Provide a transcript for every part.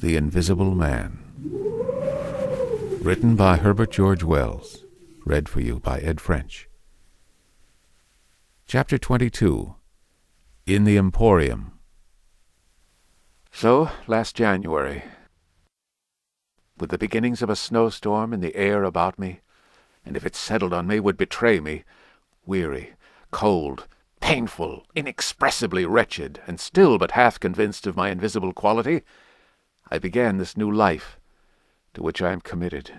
The Invisible Man. Written by Herbert George Wells. Read for you by Ed French. Chapter 22. In the Emporium. So, last January, with the beginnings of a snowstorm in the air about me, and if it settled on me would betray me, weary, cold, painful, inexpressibly wretched, and still but half convinced of my invisible quality, I began this new life, to which I am committed.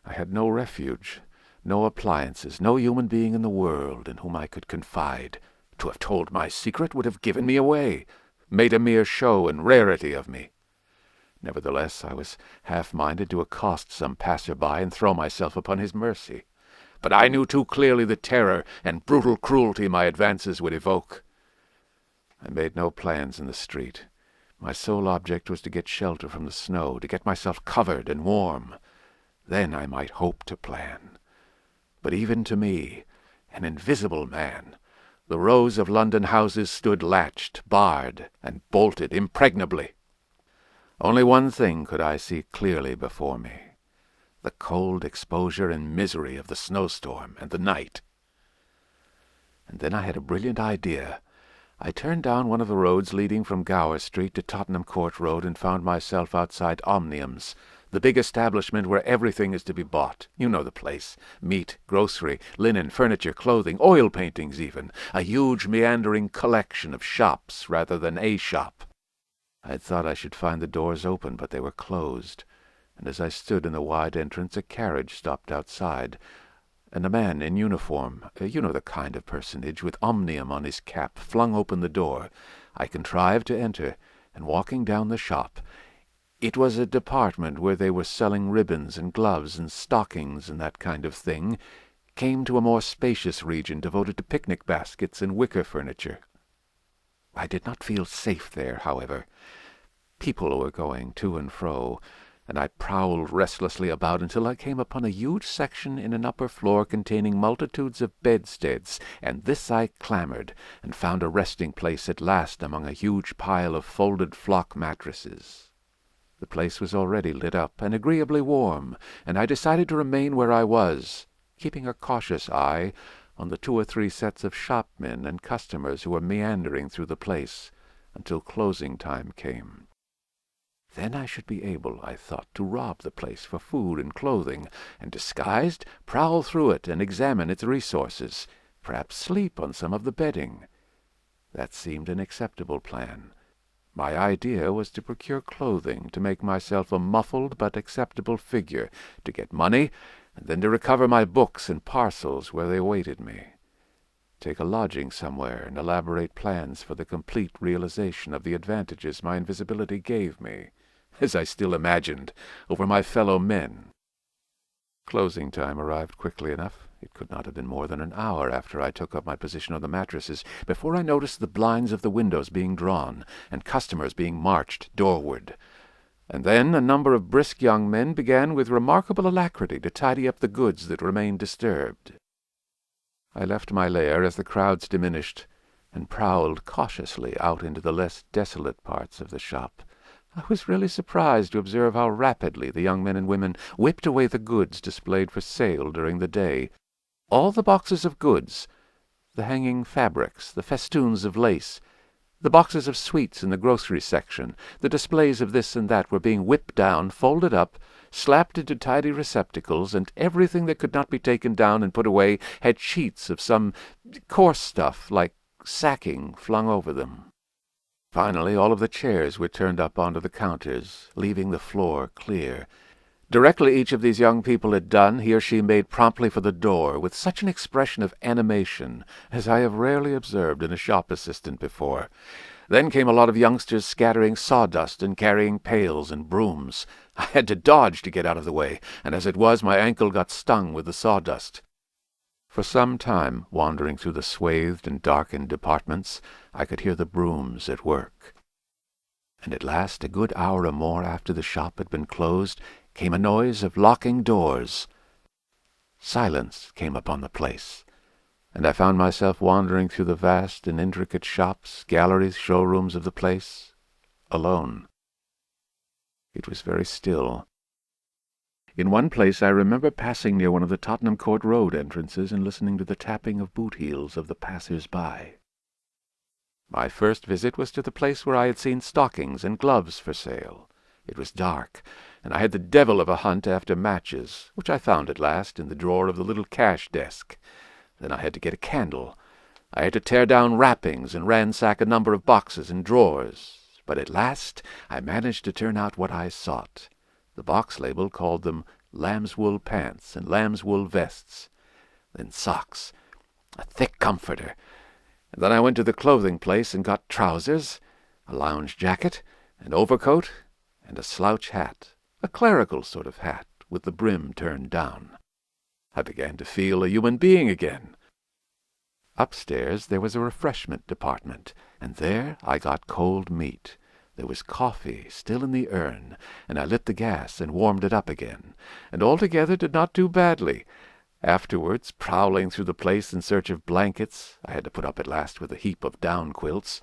I had no refuge, no appliances, no human being in the world in whom I could confide. To have told my secret would have given me away, made a mere show and rarity of me. Nevertheless, I was half-minded to accost some passer-by and throw myself upon his mercy. But I knew too clearly the terror and brutal cruelty my advances would evoke. I made no plans in the street. My sole object was to get shelter from the snow, to get myself covered and warm. Then I might hope to plan. But even to me, an invisible man, the rows of London houses stood latched, barred, and bolted impregnably. Only one thing could I see clearly before me: the cold exposure and misery of the snowstorm and the night. And then I had a brilliant idea. I turned down one of the roads leading from Gower Street to Tottenham Court Road and found myself outside Omnium's, the big establishment where everything is to be bought. You know the place. Meat, grocery, linen, furniture, clothing, oil paintings even. A huge meandering collection of shops rather than a shop. I had thought I should find the doors open, but they were closed, and as I stood in the wide entrance a carriage stopped outside, and a man in uniform, you know the kind of personage, with Omnium on his cap, flung open the door. I contrived to enter, and walking down the shop, it was a department where they were selling ribbons and gloves and stockings and that kind of thing, came to a more spacious region devoted to picnic baskets and wicker furniture. I did not feel safe there, however. People were going to and fro, and I prowled restlessly about until I came upon a huge section in an upper floor containing multitudes of bedsteads, and this I clambered, and found a resting place at last among a huge pile of folded flock mattresses. The place was already lit up and agreeably warm, and I decided to remain where I was, keeping a cautious eye on the 2 or 3 sets of shopmen and customers who were meandering through the place, until closing time came. Then I should be able, I thought, to rob the place for food and clothing, and disguised, prowl through it and examine its resources, perhaps sleep on some of the bedding. That seemed an acceptable plan. My idea was to procure clothing, to make myself a muffled but acceptable figure, to get money, and then to recover my books and parcels where they awaited me. Take a lodging somewhere and elaborate plans for the complete realization of the advantages my invisibility gave me, as I still imagined, over my fellow men. Closing time arrived quickly enough. It could not have been more than an hour after I took up my position on the mattresses before I noticed the blinds of the windows being drawn and customers being marched doorward. And then a number of brisk young men began with remarkable alacrity to tidy up the goods that remained disturbed. I left my lair as the crowds diminished, and prowled cautiously out into the less desolate parts of the shop. I was really surprised to observe how rapidly the young men and women whipped away the goods displayed for sale during the day. All the boxes of goods, the hanging fabrics, the festoons of lace, the boxes of sweets in the grocery section, the displays of this and that were being whipped down, folded up, slapped into tidy receptacles, and everything that could not be taken down and put away had sheets of some coarse stuff like sacking flung over them. Finally, all of the chairs were turned up onto the counters, leaving the floor clear. Directly each of these young people had done, he or she made promptly for the door, with such an expression of animation as I have rarely observed in a shop assistant before. Then came a lot of youngsters scattering sawdust and carrying pails and brooms. I had to dodge to get out of the way, and as it was, my ankle got stung with the sawdust. For some time, wandering through the swathed and darkened departments, I could hear the brooms at work. And at last, a good hour or more after the shop had been closed, came a noise of locking doors. Silence came upon the place, and I found myself wandering through the vast and intricate shops, galleries, showrooms of the place, alone. It was very still. In one place I remember passing near one of the Tottenham Court Road entrances and listening to the tapping of boot heels of the passers-by. My first visit was to the place where I had seen stockings and gloves for sale. It was dark, and I had the devil of a hunt after matches, which I found at last in the drawer of the little cash desk. Then I had to get a candle. I had to tear down wrappings and ransack a number of boxes and drawers. But at last I managed to turn out what I sought. The box label called them lamb's-wool pants and lamb's-wool vests. Then socks, a thick comforter. And then I went to the clothing place and got trousers, a lounge jacket, an overcoat, and a slouch hat, a clerical sort of hat with the brim turned down. I began to feel a human being again. Upstairs there was a refreshment department, and there I got cold meat. There was coffee still in the urn, and I lit the gas and warmed it up again, and altogether did not do badly. Afterwards, prowling through the place in search of blankets, I had to put up at last with a heap of down quilts,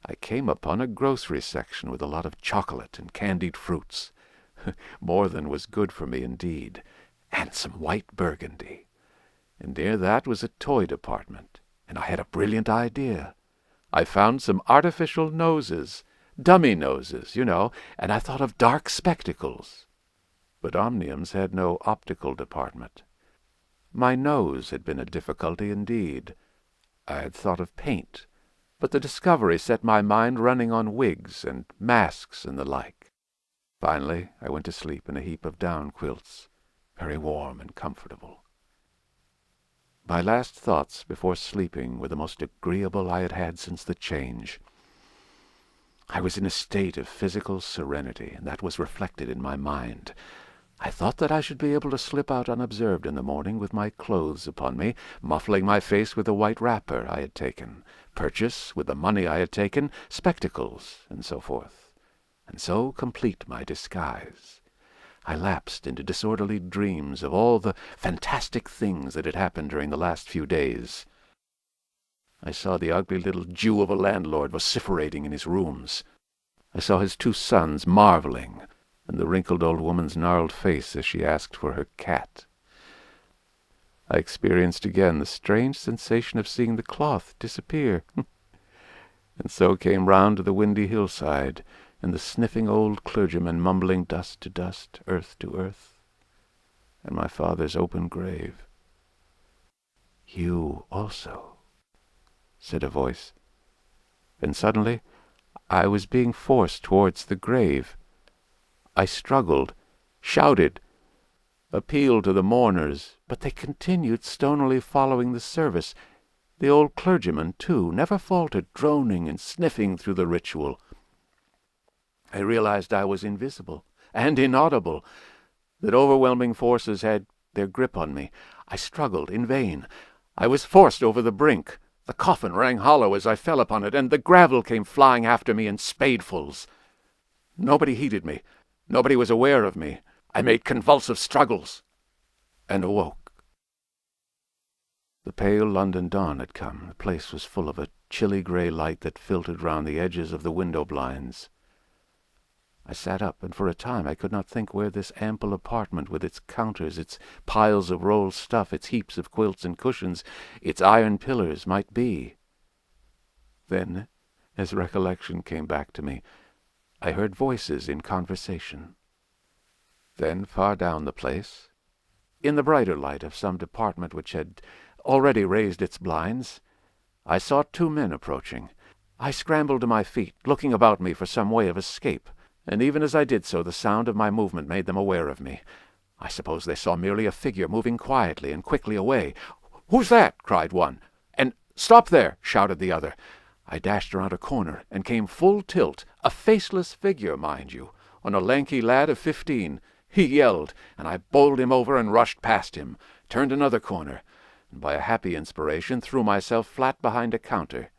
I came upon a grocery section with a lot of chocolate and candied fruits. More than was good for me indeed, and some white burgundy. And near that was a toy department, and I had a brilliant idea. I found some artificial noses, dummy noses, you know, and I thought of dark spectacles. But Omnium's had no optical department. My nose had been a difficulty indeed. I had thought of paint, but the discovery set my mind running on wigs and masks and the like. Finally, I went to sleep in a heap of down quilts, very warm and comfortable. My last thoughts before sleeping were the most agreeable I had had since the change. I was in a state of physical serenity, and that was reflected in my mind. I thought that I should be able to slip out unobserved in the morning with my clothes upon me, muffling my face with a white wrapper I had taken, purchase, with the money I had taken, spectacles, and so forth, and so complete my disguise. I lapsed into disorderly dreams of all the fantastic things that had happened during the last few days. I saw the ugly little Jew of a landlord vociferating in his rooms. I saw his 2 sons marveling, and the wrinkled old woman's gnarled face as she asked for her cat. I experienced again the strange sensation of seeing the cloth disappear, and so came round to the windy hillside, and the sniffing old clergyman mumbling dust to dust, earth to earth, and my father's open grave. "You also," said a voice, and suddenly I was being forced towards the grave. I struggled, shouted, appealed to the mourners, but they continued stonily following the service. The old clergyman, too, never faltered, droning and sniffing through the ritual. I realized I was invisible and inaudible, that overwhelming forces had their grip on me. I struggled in vain. I was forced over the brink. The coffin rang hollow as I fell upon it, and the gravel came flying after me in spadefuls. Nobody heeded me. Nobody was aware of me. I made convulsive struggles, and awoke. The pale London dawn had come. The place was full of a chilly grey light that filtered round the edges of the window blinds. I sat up, and for a time I could not think where this ample apartment, with its counters, its piles of rolled stuff, its heaps of quilts and cushions, its iron pillars, might be. Then, as recollection came back to me, I heard voices in conversation. Then, far down the place, in the brighter light of some department which had already raised its blinds, I saw 2 men approaching. I scrambled to my feet, looking about me for some way of escape, and even as I did so the sound of my movement made them aware of me. I suppose they saw merely a figure moving quietly and quickly away. "Who's that?" cried one. And "Stop there!" shouted the other. I dashed around a corner and came full tilt, a faceless figure, mind you, on a lanky lad of 15. He yelled, and I bowled him over and rushed past him, turned another corner, and by a happy inspiration threw myself flat behind a counter.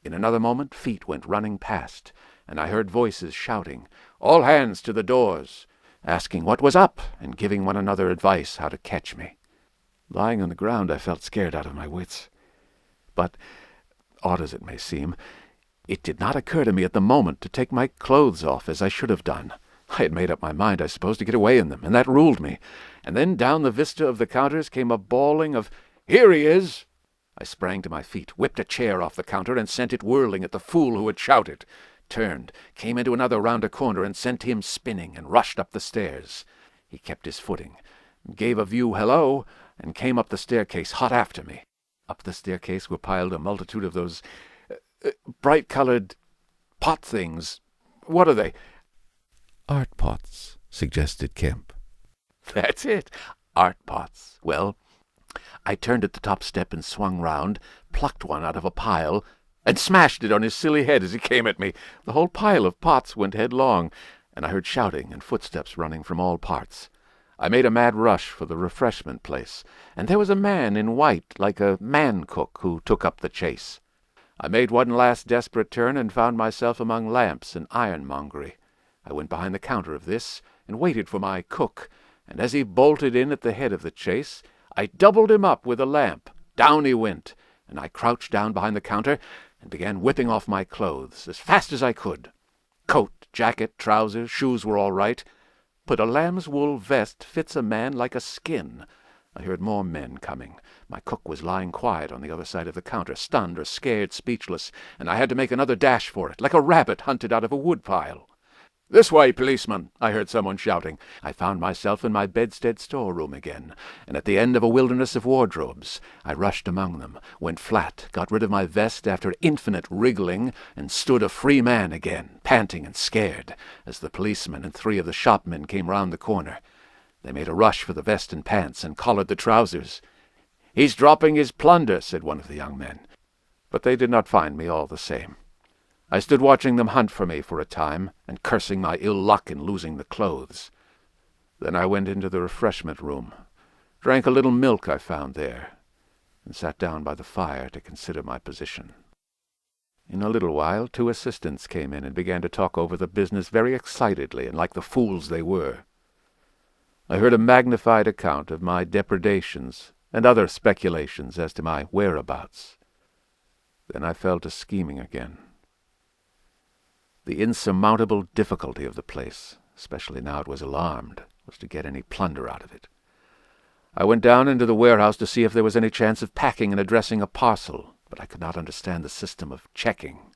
In another moment feet went running past, and I heard voices shouting, "All hands to the doors," asking what was up, and giving one another advice how to catch me. Lying on the ground I felt scared out of my wits. But, odd as it may seem, it did not occur to me at the moment to take my clothes off as I should have done. I had made up my mind, I suppose, to get away in them, and that ruled me. And then down the vista of the counters came a bawling of, "Here he is!" I sprang to my feet, whipped a chair off the counter, and sent it whirling at the fool who had shouted, turned, came into another round a corner, and sent him spinning, and rushed up the stairs. He kept his footing, gave a view hello, and came up the staircase hot after me. Up the staircase were piled a multitude of those bright-coloured pot things. What are they? Art pots, suggested Kemp. That's it, art pots. Well, I turned at the top step and swung round, plucked one out of a pile, and smashed it on his silly head as he came at me. The whole pile of pots went headlong, and I heard shouting and footsteps running from all parts. I made a mad rush for the refreshment place, and there was a man in white, like a man-cook, who took up the chase. I made one last desperate turn and found myself among lamps and ironmongery. I went behind the counter of this and waited for my cook, and as he bolted in at the head of the chase, I doubled him up with a lamp. Down he went, and I crouched down behind the counter and began whipping off my clothes as fast as I could. Coat, jacket, trousers, shoes were all right, but a lamb's wool vest fits a man like a skin. I heard more men coming. My cook was lying quiet on the other side of the counter, stunned or scared, speechless, and I had to make another dash for it, like a rabbit hunted out of a woodpile. "This way, policeman!" I heard someone shouting. I found myself in my bedstead storeroom again, and at the end of a wilderness of wardrobes. I rushed among them, went flat, got rid of my vest after infinite wriggling, and stood a free man again, panting and scared, as the policeman and 3 of the shopmen came round the corner. They made a rush for the vest and pants, and collared the trousers. "He's dropping his plunder," said one of the young men. But they did not find me all the same. I stood watching them hunt for me for a time, and cursing my ill luck in losing the clothes. Then I went into the refreshment room, drank a little milk I found there, and sat down by the fire to consider my position. In a little while 2 assistants came in and began to talk over the business very excitedly and like the fools they were. I heard a magnified account of my depredations and other speculations as to my whereabouts. Then I fell to scheming again. The insurmountable difficulty of the place, especially now it was alarmed, was to get any plunder out of it. I went down into the warehouse to see if there was any chance of packing and addressing a parcel, but I could not understand the system of checking.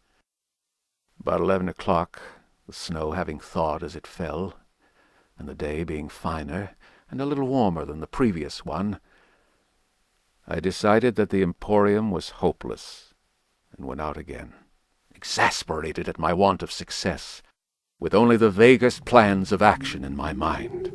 About 11 o'clock, the snow having thawed as it fell, and the day being finer and a little warmer than the previous one, I decided that the Emporium was hopeless, and went out again, exasperated at my want of success, with only the vaguest plans of action in my mind.